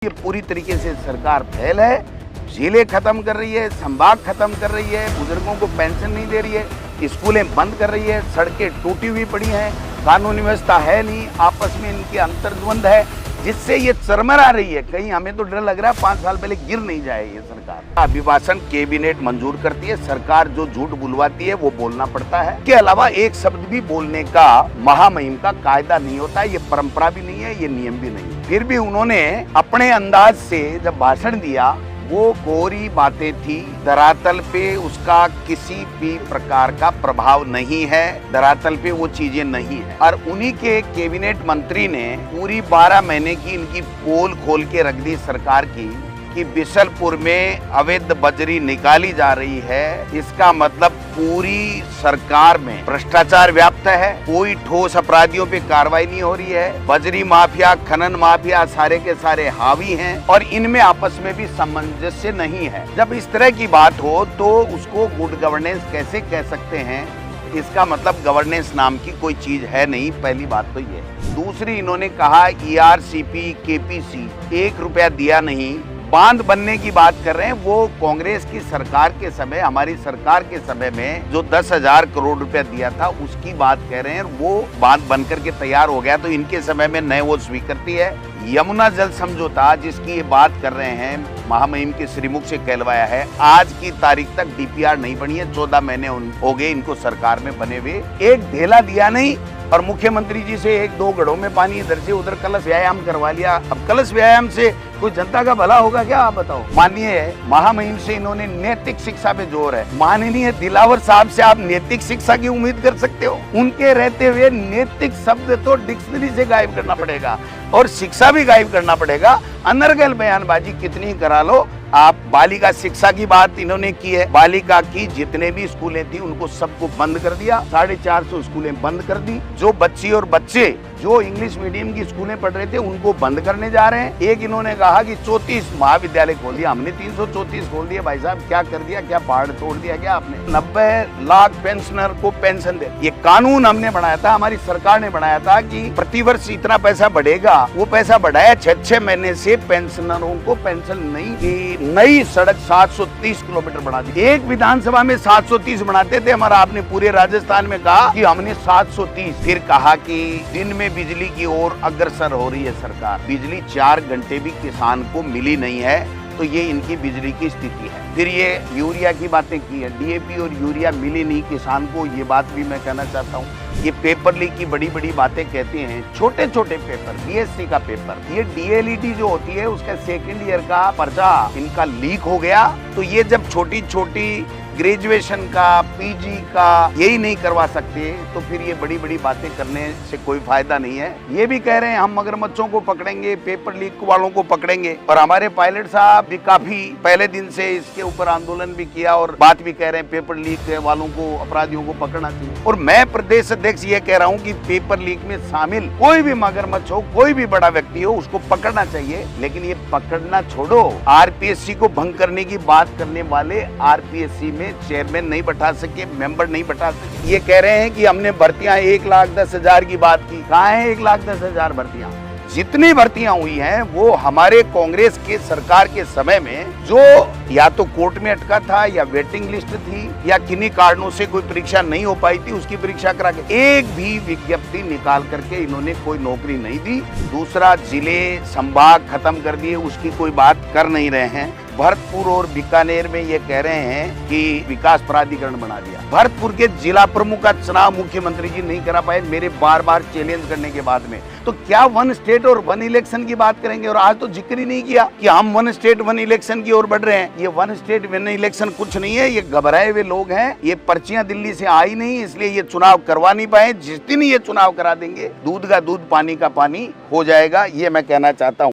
ये पूरी तरीके से सरकार फेल है। जिले खत्म कर रही है, संभाग खत्म कर रही है, बुजुर्गों को पेंशन नहीं दे रही है, स्कूलें बंद कर रही है, सड़कें टूटी हुई पड़ी हैं, कानून व्यवस्था है नहीं, आपस में इनकी अंतर्द्वंद है, जिससे ये चरमरा रही है। कहीं हमें तो डर लग रहा है 5 साल पहले गिर नहीं जाए ये सरकार। अभिभाषण कैबिनेट मंजूर करती है, सरकार जो झूठ बुलवाती है वो बोलना पड़ता है। के अलावा एक शब्द भी बोलने का महामहिम का कायदा नहीं होता है, ये परंपरा भी नहीं है, ये नियम भी नहीं है। फिर भी उन्होंने अपने अंदाज से जब भाषण दिया वो कोरी बातें थी, धरातल पे उसका किसी भी प्रकार का प्रभाव नहीं है, धरातल पे वो चीजें नहीं है। और उन्हीं के कैबिनेट मंत्री ने पूरी 12 महीने की इनकी पोल खोल के रख दी सरकार की कि बिशलपुर में अवैध बजरी निकाली जा रही है। इसका मतलब पूरी सरकार में भ्रष्टाचार व्याप्त है, कोई ठोस अपराधियों पे कार्रवाई नहीं हो रही है, बजरी माफिया, खनन माफिया सारे के सारे हावी हैं और इनमें आपस में भी सामंजस्य नहीं है। जब इस तरह की बात हो तो उसको गुड गवर्नेंस कैसे कह सकते हैं? इसका मतलब गवर्नेंस नाम की कोई चीज है नहीं, पहली बात तो ये। दूसरी, इन्होंने कहा ERCP KPC 1 रुपया दिया नहीं, बांध बनने की बात कर रहे हैं। वो कांग्रेस की सरकार के समय, हमारी सरकार के समय में जो 10,000 करोड़ रुपया दिया था उसकी बात कह रहे हैं। वो बांध बन करके तैयार हो गया तो इनके समय में नए वो स्वीकृति है। यमुना जल समझौता जिसकी ये बात कर रहे हैं, महामहिम के श्रीमुख से कहलवाया है, आज की तारीख तक DPR नहीं बनी है। 14 महीने हो गए इनको सरकार में बने हुए, एक ढेला दिया नहीं। और मुख्यमंत्री जी से 1-2 घड़ों में पानी इधर से उधर कलश व्यायाम करवा लिया। अब कलश व्यायाम से कोई जनता का भला होगा क्या, आप बताओ? माननीय महामहिम से इन्होंने नैतिक शिक्षा पे जोर है। माननीय दिलावर साहब से आप नैतिक शिक्षा की उम्मीद कर सकते हो? उनके रहते हुए नैतिक शब्द तो डिक्शनरी से गायब करना पड़ेगा और शिक्षा भी गायब करना पड़ेगा। अनर्गल बयानबाजी कितनी करा लो आप। बालिका शिक्षा की बात इन्होंने की है, बालिका की जितने भी स्कूलें थी उनको सबको बंद कर दिया, 450 स्कूलें बंद कर दी। जो बच्ची और बच्चे जो इंग्लिश मीडियम की स्कूलें पढ़ रहे थे उनको बंद करने जा रहे हैं। एक इन्होंने कहा कि 34 महाविद्यालय खोल दिया, हमने 334 खोल दिया। भाई साहब क्या कर दिया, क्या पहाड़ तोड़ दिया क्या आपने? 90 लाख पेंशनर को पेंशन दे, ये कानून हमने बनाया था, हमारी सरकार ने बनाया था कि प्रतिवर्ष इतना पैसा बढ़ेगा। वो पैसा बढ़ाया, 6 महीने से पेंशनरों को पेंशन नहीं दी। नई सड़क 730 किलोमीटर बना दी। एक विधानसभा में 730 बनाते थे हमारा, आपने पूरे राजस्थान में कहा कि हमने 730। फिर कहा कि दिन में बिजली की ओर अग्रसर हो रही है सरकार। बिजली 4 घंटे भी किसान को मिली नहीं है, तो ये इनकी बिजली की स्थिति है। फिर ये यूरिया की बातें की है, DAP और यूरिया मिली नहीं किसान को, ये बात भी मैं कहना चाहता हूँ। ये पेपर लीक की बड़ी बड़ी बातें कहते हैं, छोटे छोटे पेपर, BSc का पेपर, ये DLED जो होती है उसका 2nd ईयर का पर्चा इनका लीक हो गया। तो ये जब छोटी छोटी ग्रेजुएशन का, PG का यही नहीं करवा सकते तो फिर ये बड़ी बड़ी बातें करने से कोई फायदा नहीं है। ये भी कह रहे हैं हम मगरमच्छों को पकड़ेंगे, पेपर लीक वालों को पकड़ेंगे। और हमारे पायलट साहब भी काफी पहले दिन से इसके ऊपर आंदोलन भी किया और बात भी कह रहे हैं पेपर लीक वालों को, अपराधियों को पकड़ना चाहिए। और मैं प्रदेश अध्यक्ष ये कह रहा हूँ कि पेपर लीक में शामिल कोई भी मगरमच्छ हो, कोई भी बड़ा व्यक्ति हो, उसको पकड़ना चाहिए। लेकिन ये पकड़ना छोड़ो, RPSC को भंग करने की बात करने वाले RPSC में चेयरमैन नहीं बैठा सके, मेंबर नहीं बैठा सके। ये कह रहे हैं कि हमने भर्तियां 1,10,000 की बात की। कहाँ है 1,10,000 भर्तियां? जितनी भर्तियां हुई हैं वो हमारे कांग्रेस के सरकार के समय में जो या तो कोर्ट में अटका था या वेटिंग लिस्ट थी या किन्हीं कारणों से कोई परीक्षा नहीं हो पाई थी, उसकी परीक्षा करा के एक भी विज्ञप्ति निकाल करके इन्होंने कोई नौकरी नहीं दी। दूसरा, जिले संभाग खत्म कर दिए, उसकी कोई बात कर नहीं रहे हैं। भरतपुर और बीकानेर में ये कह रहे हैं कि विकास प्राधिकरण बना दिया। भरतपुर के जिला प्रमुख का चुनाव मुख्यमंत्री जी नहीं करा पाए मेरे बार बार चैलेंज करने के बाद में। तो क्या 1 स्टेट और 1 इलेक्शन की बात करेंगे? और आज तो जिक्र ही नहीं किया कि हम 1 स्टेट 1 इलेक्शन की ओर बढ़ रहे हैं। ये 1 स्टेट 1 इलेक्शन कुछ नहीं है, ये घबराए हुए लोग हैं। ये पर्चियां दिल्ली से आई नहीं, इसलिए ये चुनाव करवा नहीं पाए। जिस दिन ये चुनाव करा देंगे, दूध का दूध, पानी का पानी हो जाएगा, ये मैं कहना चाहता हूँ।